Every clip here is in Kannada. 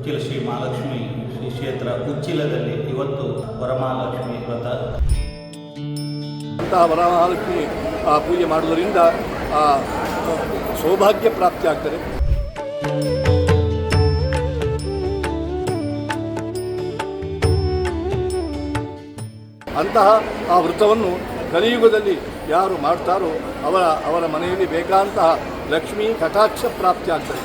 ಉಚ್ಚಿಲ ಶ್ರೀ ಮಹಾಲಕ್ಷ್ಮಿ ಶ್ರೀ ಕ್ಷೇತ್ರ ಉಚ್ಚಿಲದಲ್ಲಿ ಇವತ್ತು ವರಮಹಾಲಕ್ಷ್ಮಿ ವ್ರತ. ಅಂತಹ ವರಮಹಾಲಕ್ಷ್ಮಿ ಪೂಜೆ ಮಾಡುವುದರಿಂದ ಸೌಭಾಗ್ಯ ಪ್ರಾಪ್ತಿ ಆಗ್ತದೆ. ಅಂತಹ ಆ ವೃತವನ್ನು ಕಲಿಯುಗದಲ್ಲಿ ಯಾರು ಮಾಡ್ತಾರೋ ಅವರ ಮನೆಯಲ್ಲಿ ಬೇಕಾದಂತಹ ಲಕ್ಷ್ಮೀ ಕಟಾಕ್ಷ ಪ್ರಾಪ್ತಿ ಆಗ್ತದೆ.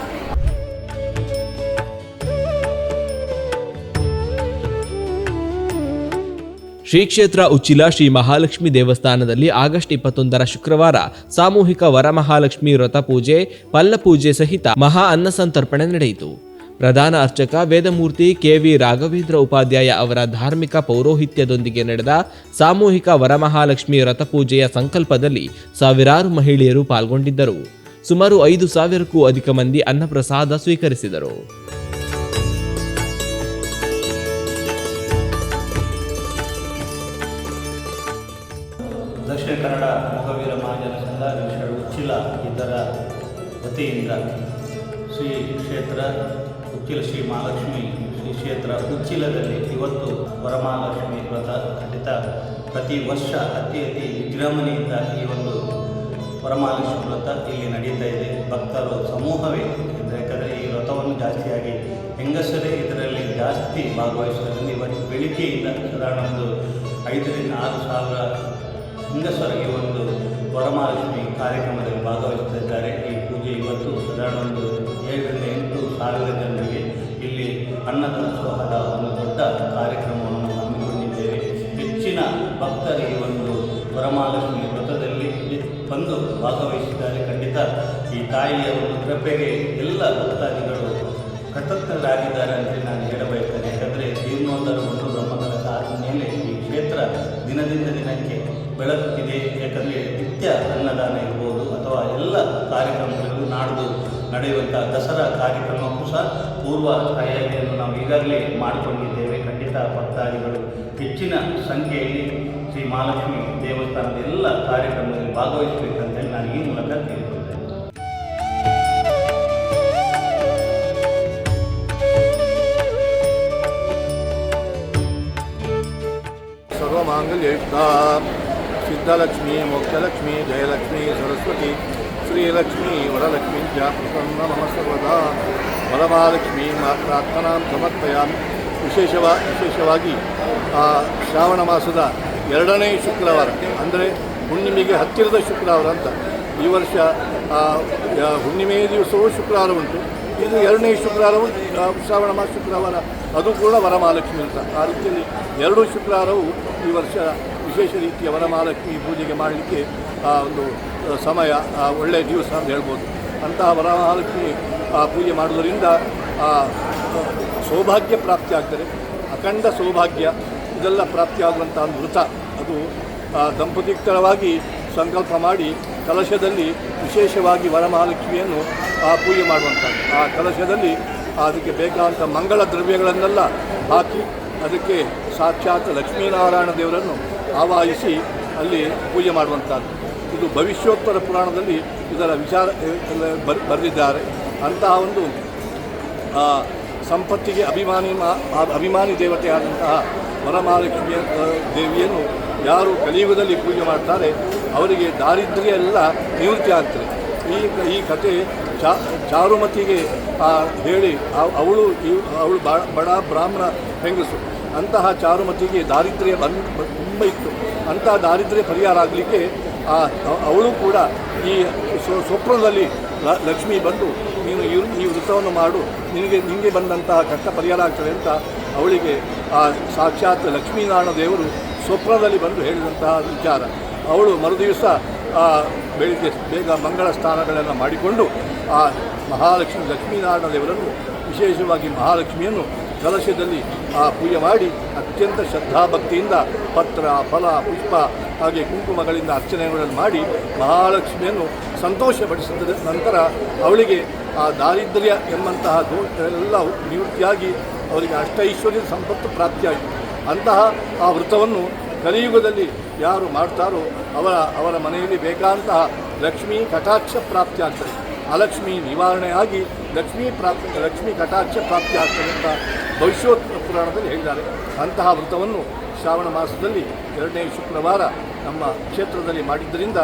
ಶ್ರೀ ಕ್ಷೇತ್ರ ಉಚ್ಚಿಲ ಶ್ರೀ ಮಹಾಲಕ್ಷ್ಮಿ ದೇವಸ್ಥಾನದಲ್ಲಿ ಆಗಸ್ಟ್ 21 ಶುಕ್ರವಾರ ಸಾಮೂಹಿಕ ವರಮಹಾಲಕ್ಷ್ಮಿ ವ್ರತ ಪೂಜೆ, ಪಲ್ಲಪೂಜೆ ಸಹಿತ ಮಹಾ ಅನ್ನಸಂತರ್ಪಣೆ ನಡೆಯಿತು. ಪ್ರಧಾನ ಅರ್ಚಕ ವೇದಮೂರ್ತಿ ಕೆ.ವಿ. ರಾಘವೇಂದ್ರ ಉಪಾಧ್ಯಾಯ ಅವರ ಧಾರ್ಮಿಕ ಪೌರೋಹಿತ್ಯದೊಂದಿಗೆ ನಡೆದ ಸಾಮೂಹಿಕ ವರಮಹಾಲಕ್ಷ್ಮಿ ವ್ರತ ಪೂಜೆಯ ಸಂಕಲ್ಪದಲ್ಲಿ ಸಾವಿರಾರು ಮಹಿಳೆಯರು ಪಾಲ್ಗೊಂಡಿದ್ದರು. ಸುಮಾರು 5,000ಕ್ಕೂ ಅಧಿಕ ಮಂದಿ ಅನ್ನಪ್ರಸಾದ ಸ್ವೀಕರಿಸಿದರು. ದಕ್ಷಿಣ ಕನ್ನಡ ಮೊಗವೀರ ಮಹಾಜನ ಸಂಘ ಉಚ್ಚಿಲ ಇದರ ವತಿಯಿಂದ ಶ್ರೀ ಕ್ಷೇತ್ರ ಉಚ್ಚಿಲ ಶ್ರೀ ಮಹಾಲಕ್ಷ್ಮಿ ಶ್ರೀ ಕ್ಷೇತ್ರ ಉಚ್ಚಿಲದಲ್ಲಿ ಇವತ್ತು ವರಮಹಾಲಕ್ಷ್ಮಿ ವ್ರತ ಖಂಡಿತ ಪ್ರತಿ ವರ್ಷ ಅತಿ ವಿಜೃಂಭಣೆಯಿಂದ ಈ ಒಂದು ವರಮಹಾಲಕ್ಷ್ಮಿ ವ್ರತ ಇಲ್ಲಿ ನಡೀತಾ ಇದೆ. ಭಕ್ತರು ಸಮೂಹವೇ ಯಾಕಂದರೆ ಈ ವ್ರತವನ್ನು ಜಾಸ್ತಿಯಾಗಿ ಹೆಂಗಸರೇ ಇದರಲ್ಲಿ ಜಾಸ್ತಿ ಭಾಗವಹಿಸುವುದರಿಂದ ಇವತ್ತು ಬೆಳಿಗ್ಗೆಯಿಂದ ಸಾಧಾರಣ ಒಂದು 5,000 to 6,000 ಹೆಂಗಸರು ಈ ಒಂದು ವರಮಹಾಲಕ್ಷ್ಮಿ ಕಾರ್ಯಕ್ರಮದಲ್ಲಿ ಭಾಗವಹಿಸುತ್ತಿದ್ದಾರೆ. ಈ ಪೂಜೆ ಇವತ್ತು ಸಾಧಾರಣ ಒಂದು 7,000 to 8,000 ಜನರಿಗೆ ಇಲ್ಲಿ ಅನ್ನದಾಸೋಹದ ಒಂದು ದೊಡ್ಡ ಕಾರ್ಯಕ್ರಮವನ್ನು ಹಮ್ಮಿಕೊಂಡಿದ್ದೇವೆ. ಹೆಚ್ಚಿನ ಭಕ್ತರು ಈ ಒಂದು ವರಮಹಾಲಕ್ಷ್ಮಿ ವ್ರತದಲ್ಲಿ ಬಂದು ಭಾಗವಹಿಸಿದ್ದಾರೆ. ಖಂಡಿತ ಈ ತಾಯಿಯ ಒಂದು ಕೃಪೆಗೆ ಎಲ್ಲ ಭಕ್ತಾದಿಗಳು ಕೃತಜ್ಞರಾಗಿದ್ದಾರೆ ಅಂತ ನಾನು ಹೇಳಬಯಸ್ತೇನೆ. ಯಾಕಂದರೆ ಜೀರ್ಣೋದ್ಧಾರ ಒಂದು ಬ್ರಹ್ಮಕಲಶ ಆದ ಮೇಲೆ ಈ ಕ್ಷೇತ್ರ ದಿನದಿಂದ ದಿನಕ್ಕೆ ಬೆಳಗುತ್ತಿದೆ. ಯಾಕಂದರೆ ನಿತ್ಯ ಅನ್ನದಾನ ಇರ್ಬೋದು ಅಥವಾ ಎಲ್ಲ ಕಾರ್ಯಕ್ರಮಗಳಿಗೂ ನಾಡ್ದು ನಡೆಯುವಂಥ ದಸರಾ ಕಾರ್ಯಕ್ರಮಕ್ಕೂ ಸಹ ಪೂರ್ವ ತಯಾರಿಯನ್ನು ನಾವು ಈಗಾಗಲೇ ಮಾಡಿಕೊಂಡಿದ್ದೇವೆ. ಖಂಡಿತ ಭಕ್ತಾದಿಗಳು ಹೆಚ್ಚಿನ ಸಂಖ್ಯೆಯಲ್ಲಿ ಶ್ರೀ ಮಹಾಲಕ್ಷ್ಮಿ ದೇವಸ್ಥಾನದ ಎಲ್ಲ ಕಾರ್ಯಕ್ರಮದಲ್ಲಿ ಭಾಗವಹಿಸಬೇಕಂತೇಳಿ ನಾನು ಈ ಮೂಲಕ ಕೇಳಿಕೊಳ್ತೇನೆ. ಸರ್ವಮಾಂಗಲ್ಯಯುಕ್ತಾ ಸಿದ್ಧಲಕ್ಷ್ಮೀ ಮೋಕ್ಷಲಕ್ಷ್ಮೀ ಜಯಲಕ್ಷ್ಮೀ ಸರಸ್ವತಿ ಶ್ರೀಲಕ್ಷ್ಮೀ ವರಲಕ್ಷ್ಮೀ ಪ್ರಸನ್ನ ಮಮ ಸರ್ವದಾ. ವರಮಹಾಲಕ್ಷ್ಮೀ ಪ್ರಾರ್ಥನಾಂ ಸಮರ್ಪಯಾಮಿ. ವಿಶೇಷವಾಗಿ ಶ್ರಾವಣ ಮಾಸದ 2ನೇ ಶುಕ್ರವಾರ ಅಂದರೆ ಹುಣ್ಣಿಮೆಗೆ ಹತ್ತಿರದ ಶುಕ್ರವಾರ ಅಂತ. ಈ ವರ್ಷ ಹುಣ್ಣಿಮೆಯ ದಿವಸವೂ ಶುಕ್ರವಾರ ಉಂಟು. ಇದು 2ನೇ ಶುಕ್ರವಾರವು ಶ್ರಾವಣ ಮಾಸ ಶುಕ್ರವಾರ, ಅದು ಕೂಡ ವರಮಹಾಲಕ್ಷ್ಮಿ ಅಂತ. ಆ ರೀತಿಯಲ್ಲಿ 2 ಶುಕ್ರವಾರವು ಈ ವರ್ಷ ವಿಶೇಷ ರೀತಿಯ ವರಮಹಾಲಕ್ಷ್ಮಿ ಪೂಜೆಗೆ ಮಾಡಲಿಕ್ಕೆ ಒಂದು ಸಮಯ, ಒಳ್ಳೆಯ ದಿವಸ ಅಂತ ಹೇಳ್ಬೋದು. ಅಂತಹ ವರಮಹಾಲಕ್ಷ್ಮಿ ಪೂಜೆ ಮಾಡುವುದರಿಂದ ಸೌಭಾಗ್ಯ ಪ್ರಾಪ್ತಿ ಆಗ್ತದೆ. ಅಖಂಡ ಸೌಭಾಗ್ಯ ಇದೆಲ್ಲ ಪ್ರಾಪ್ತಿಯಾಗುವಂಥ ಒಂದು ವೃತ. ಅದು ದಂಪತಿಯುಕ್ತವಾಗಿ ಸಂಕಲ್ಪ ಮಾಡಿ ಕಲಶದಲ್ಲಿ ವಿಶೇಷವಾಗಿ ವರಮಹಾಲಕ್ಷ್ಮಿಯನ್ನು ಪೂಜೆ ಮಾಡುವಂಥದ್ದು. ಆ ಕಲಶದಲ್ಲಿ ಅದಕ್ಕೆ ಬೇಕಾದಂಥ ಮಂಗಳ ದ್ರವ್ಯಗಳನ್ನೆಲ್ಲ ಹಾಕಿ ಅದಕ್ಕೆ ಸಾಕ್ಷಾತ್ ಲಕ್ಷ್ಮೀನಾರಾಯಣ ದೇವರನ್ನು ಆವಾಹಿಸಿ ಅಲ್ಲಿ ಪೂಜೆ ಮಾಡುವಂಥದ್ದು. ಇದು ಭವಿಷ್ಯೋತ್ತರ ಪುರಾಣದಲ್ಲಿ ಇದರ ವಿಚಾರ ಬರೆದಿದ್ದಾರೆ. ಅಂತಹ ಒಂದು ಸಂಪತ್ತಿಗೆ ಅಭಿಮಾನಿ ದೇವತೆಯಾದಂತಹ ವರಮಹಾಲಕ್ಷ್ಮಿಯ ದೇವಿಯನ್ನು ಯಾರು ಕಲಿಯುಗದಲ್ಲಿ ಪೂಜೆ ಮಾಡ್ತಾರೆ ಅವರಿಗೆ ದಾರಿದ್ರ್ಯ ಎಲ್ಲ ನಿವೃತ್ತಿ ಆಗ್ತದೆ. ಈ ಕಥೆ ಚಾರುಮತಿಗೆ ಹೇಳಿ ಅವಳು ಬಡ ಬ್ರಾಹ್ಮಣ ಹೆಂಗಸು. ಅಂತಹ ಚಾರುಮತಿಗೆ ದಾರಿದ್ರ್ಯ ತುಂಬ ಇತ್ತು. ಅಂತಹ ದಾರಿದ್ರ್ಯ ಪರಿಹಾರ ಆಗಲಿಕ್ಕೆ ಅವಳು ಕೂಡ ಈ ಸ್ವಪ್ನದಲ್ಲಿ ಲಕ್ಷ್ಮಿ ಬಂದು ನೀನು ಈ ವೃತವನ್ನು ಮಾಡು, ನಿನಗೆ ಬಂದಂತಹ ಕಷ್ಟ ಪರಿಹಾರ ಆಗ್ತದೆ ಅಂತ ಅವಳಿಗೆ ಸಾಕ್ಷಾತ್ ಲಕ್ಷ್ಮೀನಾರಾಯಣ ದೇವರು ಸ್ವಪ್ನದಲ್ಲಿ ಬಂದು ಹೇಳಿದಂತಹ ವಿಚಾರ. ಅವಳು ಮರುದಿವಸ ಬೆಳಿಗ್ಗೆ ಬೇಗ ಮಂಗಳ ಸ್ನಾನಗಳನ್ನು ಮಾಡಿಕೊಂಡು ಆ ಲಕ್ಷ್ಮೀನಾರಾಯಣ ದೇವರನ್ನು ವಿಶೇಷವಾಗಿ ಮಹಾಲಕ್ಷ್ಮಿಯನ್ನು ಕಲಶದಲ್ಲಿ ಪೂಜೆ ಮಾಡಿ ಅತ್ಯಂತ ಶ್ರದ್ಧಾಭಕ್ತಿಯಿಂದ ಪತ್ರ ಫಲ ಪುಷ್ಪ ಹಾಗೆ ಕುಂಕುಮಗಳಿಂದ ಅರ್ಚನೆಗಳನ್ನು ಮಾಡಿ ಮಹಾಲಕ್ಷ್ಮಿಯನ್ನು ಸಂತೋಷಪಡಿಸಿದ ನಂತರ ಅವಳಿಗೆ ಆ ದಾರಿದ್ರ್ಯ ಎಂಬಂತಹ ಎಲ್ಲ ನಿವೃತ್ತಿಯಾಗಿ ಅವರಿಗೆ ಅಷ್ಟೈಶ್ವರ್ಯದ ಸಂಪತ್ತು ಪ್ರಾಪ್ತಿಯಾಯಿತು. ಅಂತಹ ಆ ವೃತವನ್ನು ಕಲಿಯುಗದಲ್ಲಿ ಯಾರು ಮಾಡ್ತಾರೋ ಅವರ ಮನೆಯಲ್ಲಿ ಬೇಕಾದಂತಹ ಲಕ್ಷ್ಮೀ ಕಟಾಕ್ಷ ಪ್ರಾಪ್ತಿಯಾಗ್ತದೆ. ಅಲಕ್ಷ್ಮಿ ನಿವಾರಣೆಯಾಗಿ ಲಕ್ಷ್ಮೀ ಕಟಾಕ್ಷ ಪ್ರಾಪ್ತಿ ಆಗ್ತದೆ ಅಂತ ಭವಿಷ್ಯೋತ್ತರ ಪುರಾಣದಲ್ಲಿ ಹೇಳಿದ್ದಾರೆ. ಅಂತಹ ವ್ರತವನ್ನು ಶ್ರಾವಣ ಮಾಸದಲ್ಲಿ 2ನೇ ಶುಕ್ರವಾರ ನಮ್ಮ ಕ್ಷೇತ್ರದಲ್ಲಿ ಮಾಡಿದ್ದರಿಂದ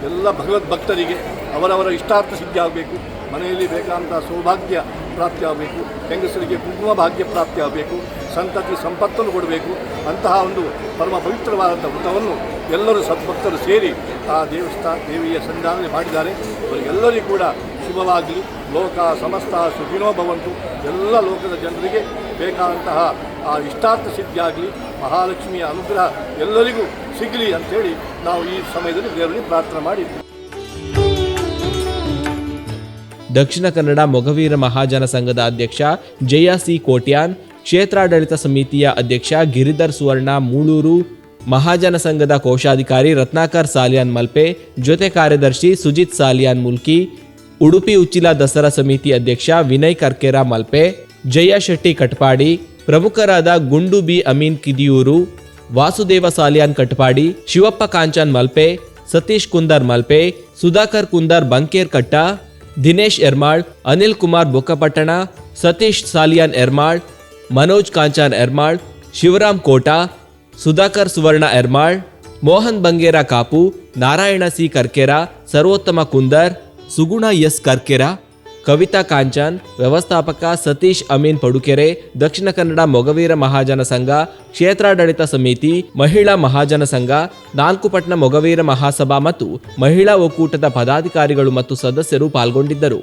ಎಲ್ಲ ಭಗವದ್ ಭಕ್ತರಿಗೆ ಅವರವರ ಇಷ್ಟಾರ್ಥ ಸಿದ್ಧಿ ಆಗಬೇಕು, ಮನೆಯಲ್ಲಿ ಬೇಕಾದಂಥ ಸೌಭಾಗ್ಯ ಪ್ರಾಪ್ತಿಯಾಗಬೇಕು, ಹೆಂಗಸರಿಗೆ ಕುಂಕುಮ ಭಾಗ್ಯ ಪ್ರಾಪ್ತಿಯಾಗಬೇಕು, ಸಂತತಿ ಸಂಪತ್ತನ್ನು ಕೊಡಬೇಕು. ಅಂತಹ ಒಂದು ಪರಮ ಪವಿತ್ರವಾದಂಥ ವ್ರತವನ್ನು ಎಲ್ಲರೂ ಸದ್ಭಕ್ತರು ಸೇರಿ ಆ ದೇವಿಯ ಸನ್ನಿಧಾನದಲ್ಲಿ ಮಾಡಿದ್ದಾರೆ. ಅವರಿಗೆಲ್ಲರಿಗೂ ಕೂಡ ಶುಭವಾಗಲಿ, ಲೋಕ ಸಮಸ್ತ ಸುಖಿನೋ ಭವಂತು, ಎಲ್ಲ ಲೋಕದ ಜನರಿಗೆ ಬೇಕಾದಂತಹ ಆ ಇಷ್ಟಾರ್ಥ ಸಿದ್ಧಿಯಾಗಲಿ, ಮಹಾಲಕ್ಷ್ಮಿಯ ಅನುಗ್ರಹ ಎಲ್ಲರಿಗೂ ಸಿಗಲಿ ಅಂಥೇಳಿ ನಾವು ಈ ಸಮಯದಲ್ಲಿ ದೇವರಲ್ಲಿ ಪ್ರಾರ್ಥನೆ ಮಾಡಿದ್ದೀವಿ. ದಕ್ಷಿಣ ಕನ್ನಡ ಮೊಗವೀರ ಮಹಾಜನ ಸಂಘದ ಅಧ್ಯಕ್ಷ ಜಯ ಸಿ ಕೋಟ್ಯಾನ್, ಕ್ಷೇತ್ರಾಡಳಿತ ಸಮಿತಿಯ ಅಧ್ಯಕ್ಷ ಗಿರಿಧರ್ ಸುವರ್ಣ ಮೂಳೂರು, ಮಹಾಜನ ಸಂಘದ ಕೋಶಾಧಿಕಾರಿ ರತ್ನಾಕರ್ ಸಾಲಿಯಾನ್ ಮಲ್ಪೆ, ಜೊತೆ ಕಾರ್ಯದರ್ಶಿ ಸುಜಿತ್ ಸಾಲಿಯಾನ್ ಮುಲ್ಕಿ, ಉಡುಪಿ ಉಚ್ಚಿಲ ದಸರಾ ಸಮಿತಿ ಅಧ್ಯಕ್ಷ ವಿನಯ್ ಕರ್ಕೆರ ಮಲ್ಪೆ, ಜಯ ಶೆಟ್ಟಿ ಕಟ್ಪಾಡಿ, ಪ್ರಮುಖರಾದ ಗುಂಡು ಬಿ ಅಮೀನ್ ಕಿದಿಯೂರು, ವಾಸುದೇವ ಸಾಲಿಯಾನ್ ಕಟ್ಪಾಡಿ, ಶಿವಪ್ಪ ಕಾಂಚನ್ ಮಲ್ಪೆ, ಸತೀಶ್ ಕುಂದರ್ ಮಲ್ಪೆ, ಸುಧಾಕರ್ ಕುಂದರ್ ಬಂಕೇರ್ ಕಟ್ಟ, ದಿನೇಶ್ ಎರ್ಮಾಳ್, ಅನಿಲ್ ಕುಮಾರ್ ಬೊಕ್ಕಪಟ್ಟಣ, ಸತೀಶ್ ಸಾಲಿಯಾನ್ ಎರ್ಮಾಳ್, ಮನೋಜ್ ಕಾಂಚಾನ್ ಎರ್ಮಾಳ್, ಶಿವರಾಮ್ ಕೋಟ, ಸುಧಾಕರ್ ಸುವರ್ಣ ಎರ್ಮಾಳ್, ಮೋಹನ್ ಬಂಗೇರ ಕಾಪು, ನಾರಾಯಣ ಸಿ ಕರ್ಕೆರ, ಸರ್ವೋತ್ತಮ ಕುಂದರ್, ಸುಗುಣ ಎಸ್ ಕರ್ಕೆರ, ಕವಿತಾ ಕಾಂಚನ್, ವ್ಯವಸ್ಥಾಪಕ ಸತೀಶ್ ಅಮೀನ್ ಪಡುಕೆರೆ, ದಕ್ಷಿಣ ಕನ್ನಡ ಮೊಗವೀರ ಮಹಾಜನ ಸಂಘ, ಕ್ಷೇತ್ರಾಡಳಿತ ಸಮಿತಿ, ಮಹಿಳಾ ಮಹಾಜನ ಸಂಘ, ನಾಲ್ಕುಪಟ್ನ ಮೊಗವೀರ ಮಹಾಸಭಾ ಮತ್ತು ಮಹಿಳಾ ಒಕ್ಕೂಟದ ಪದಾಧಿಕಾರಿಗಳು ಮತ್ತು ಸದಸ್ಯರು ಪಾಲ್ಗೊಂಡಿದ್ದರು.